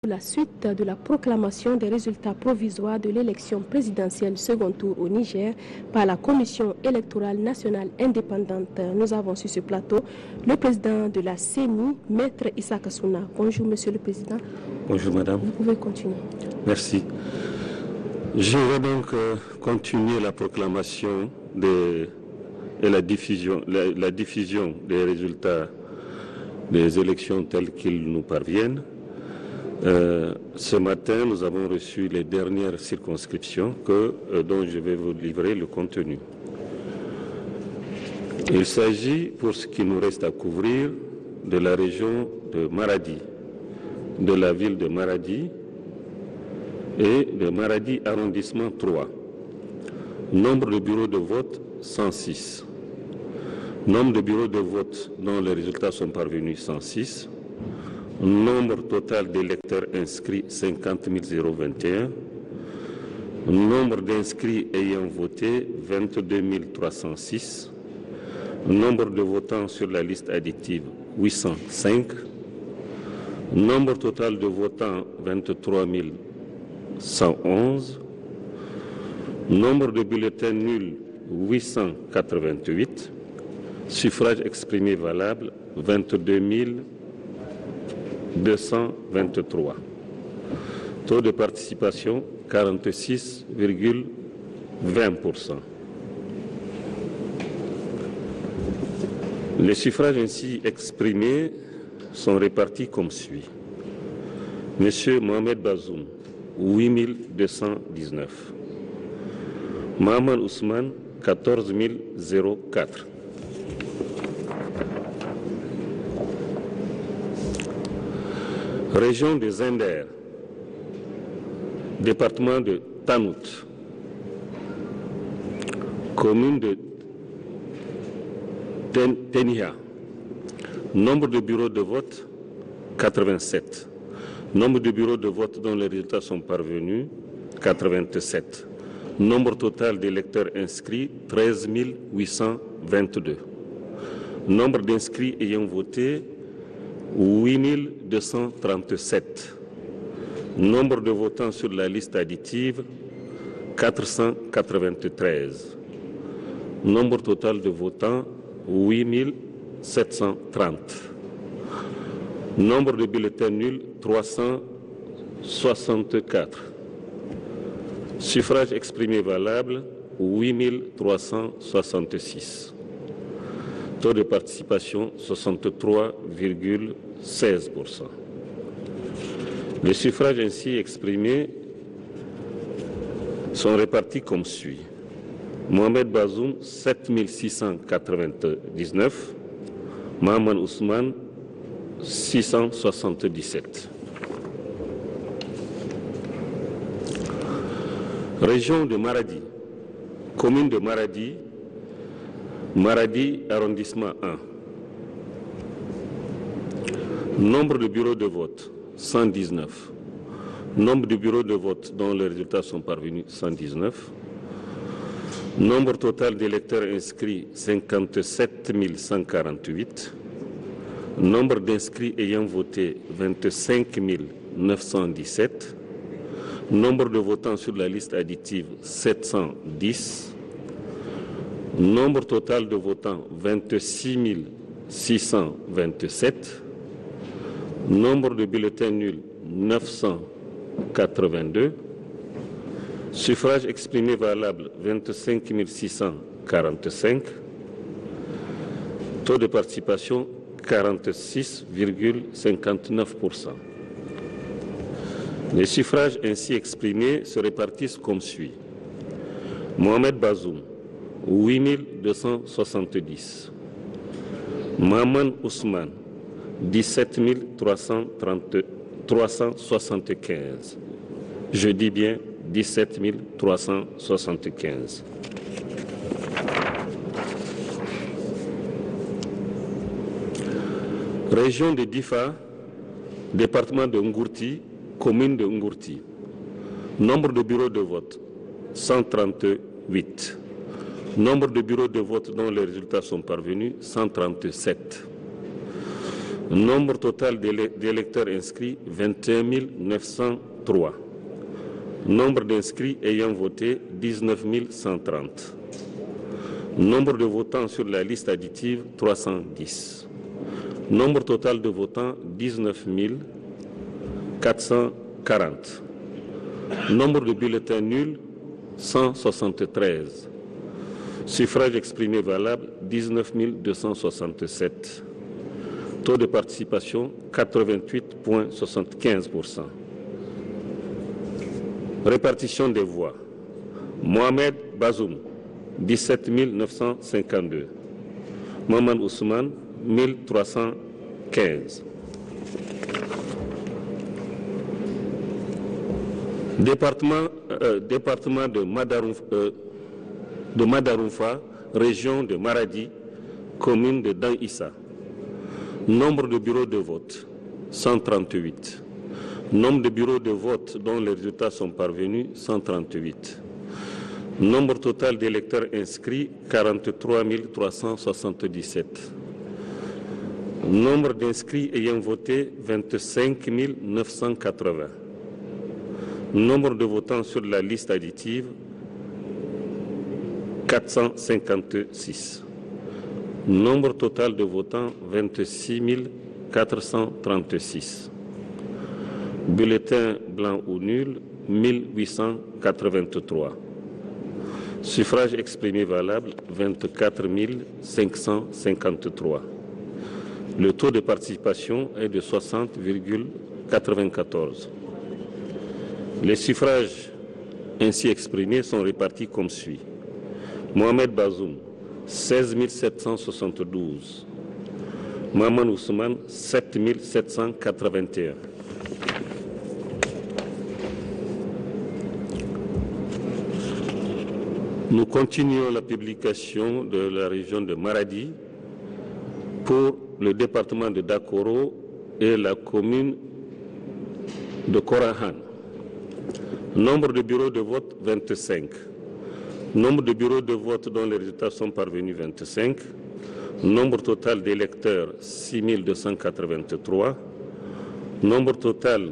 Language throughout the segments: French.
La suite de la proclamation des résultats provisoires de l'élection présidentielle second tour au Niger par la Commission électorale nationale indépendante. Nous avons sur ce plateau le président de la CENI, Maître Issa Kassouna. Bonjour Monsieur le Président. Bonjour Madame. Vous pouvez continuer. Merci. Je vais donc continuer la proclamation et la diffusion des résultats des élections telles qu'ils nous parviennent. Ce matin, nous avons reçu les dernières circonscriptions dont je vais vous livrer le contenu. Il s'agit, pour ce qui nous reste à couvrir, de la région de Maradi, de la ville de Maradi et de Maradi arrondissement 3. Nombre de bureaux de vote, 106. Nombre de bureaux de vote dont les résultats sont parvenus, 106. Nombre total d'électeurs inscrits, 50 021. Nombre d'inscrits ayant voté, 22 306. Nombre de votants sur la liste additive, 805. Nombre total de votants, 23 111. Nombre de bulletins nuls, 888. Suffrage exprimé valable, 22 223. Taux de participation, 46,20%. Les suffrages ainsi exprimés sont répartis comme suit. Monsieur Mohamed Bazoum, 8219. Mahaman Ousmane, 14 004. Région de Zender, département de Tanout, commune de Tenia. Nombre de bureaux de vote, 87. Nombre de bureaux de vote dont les résultats sont parvenus, 87. Nombre total d'électeurs inscrits, 13 822. Nombre d'inscrits ayant voté, 8 237. Nombre de votants sur la liste additive, 493. Nombre total de votants, 8 730. Nombre de bulletins nuls, 364. Suffrage exprimé valable, 8 366. Taux de participation, 63,16%. Les suffrages ainsi exprimés sont répartis comme suit. Mohamed Bazoum, 7699. Mahaman Ousmane, 677. Région de Maradi, commune de Maradi, Maradi arrondissement 1. Nombre de bureaux de vote, 119. Nombre de bureaux de vote dont les résultats sont parvenus, 119. Nombre total d'électeurs inscrits, 57 148. Nombre d'inscrits ayant voté, 25 917. Nombre de votants sur la liste additive, 710. Nombre total de votants, 26 627. Nombre de bulletins nuls, 982. Suffrage exprimé valable, 25 645. Taux de participation, 46,59%. Les suffrages ainsi exprimés se répartissent comme suit. Mohamed Bazoum, 8270. Mahaman Ousmane, 17 375. Je dis bien 17 375. Région de Difa, département de Ngourti, commune de Ngourti. Nombre de bureaux de vote, 138. Nombre de bureaux de vote dont les résultats sont parvenus, 137. Nombre total d'électeurs inscrits, 21 903. Nombre d'inscrits ayant voté, 19 130. Nombre de votants sur la liste additive, 310. Nombre total de votants, 19 440. Nombre de bulletins nuls, 173. Suffrage exprimé valable, 19 267. Taux de participation, 88,75%. Répartition des voix. Mohamed Bazoum, 17 952. Maman Ousmane, 1315. Département de Madaroufa, région de Maradi, commune de Dan Issa. Nombre de bureaux de vote, 138. Nombre de bureaux de vote dont les résultats sont parvenus, 138. Nombre total d'électeurs inscrits, 43 377. Nombre d'inscrits ayant voté, 25 980. Nombre de votants sur la liste additive, 456. Nombre total de votants, 26 436. Bulletins blancs ou nuls, 1883. Suffrage exprimé valable, 24 553. Le taux de participation est de 60,94. Les suffrages ainsi exprimés sont répartis comme suit. Mohamed Bazoum, 16 772. Maman Ousmane, 7 781. Nous continuons la publication de la région de Maradi pour le département de Dakoro et la commune de Korahan. Nombre de bureaux de vote, 25. Nombre de bureaux de vote dont les résultats sont parvenus, 25. Nombre total d'électeurs, 6 283. Nombre total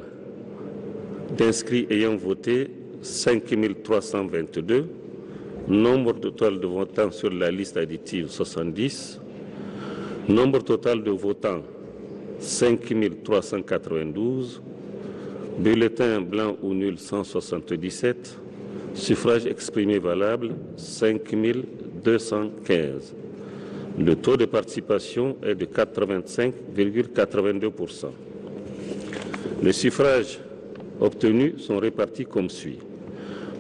d'inscrits ayant voté, 5 322. Nombre total de votants sur la liste additive, 70. Nombre total de votants, 5 392. Bulletins blancs ou nuls, 177. Suffrage exprimé valable, 5 215. Le taux de participation est de 85,82%. Les suffrages obtenus sont répartis comme suit.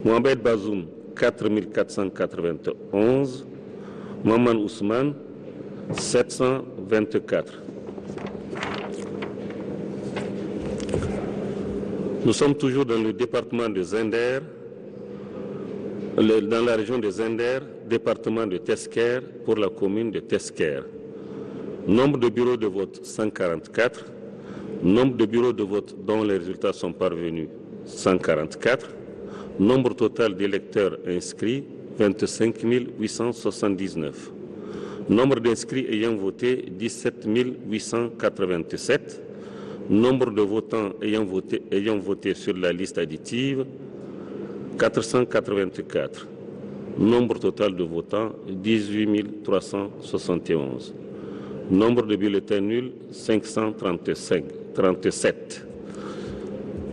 Mohamed Bazoum, 4 491. Maman Ousmane, 724. Nous sommes toujours dans le département de Zender, dans la région de Zender, département de Tesker, pour la commune de Tesker. Nombre de bureaux de vote, 144. Nombre de bureaux de vote dont les résultats sont parvenus, 144. Nombre total d'électeurs inscrits, 25 879. Nombre d'inscrits ayant voté, 17 887. Nombre de votants ayant voté sur la liste additive, 484. Nombre total de votants, 18 371. Nombre de bulletins nuls, 537.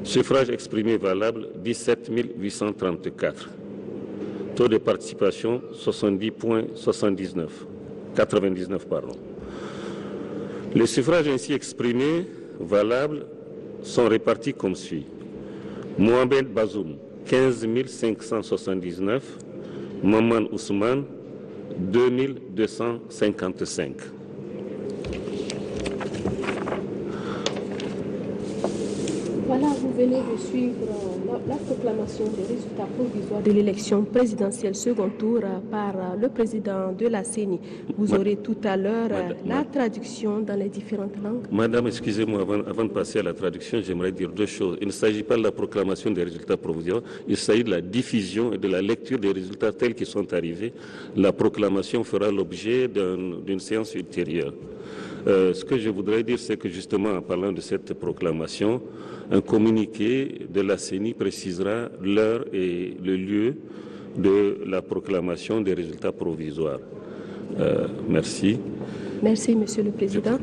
Suffrage exprimé valable, 17 834. Taux de participation, 99 pardon. Les suffrages ainsi exprimés valables sont répartis comme suit. Mohamed Bazoum, 15 579. Maman Ousmane, 2255. Voilà, vous venez de suivre la proclamation des résultats provisoires de l'élection présidentielle second tour par le président de la CENI. Vous aurez tout à l'heure la traduction dans les différentes langues. Madame, excusez-moi, avant de passer à la traduction, j'aimerais dire deux choses. Il ne s'agit pas de la proclamation des résultats provisoires, il s'agit de la diffusion et de la lecture des résultats tels qu'ils sont arrivés. La proclamation fera l'objet d'une séance ultérieure. Ce que je voudrais dire, c'est que justement, en parlant de cette proclamation, un communiqué de la CENI précisera l'heure et le lieu de la proclamation des résultats provisoires. Merci. Merci, Monsieur le Président.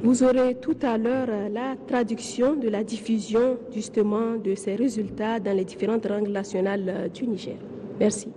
Vous aurez tout à l'heure la traduction de la diffusion justement de ces résultats dans les différentes langues nationales du Niger. Merci.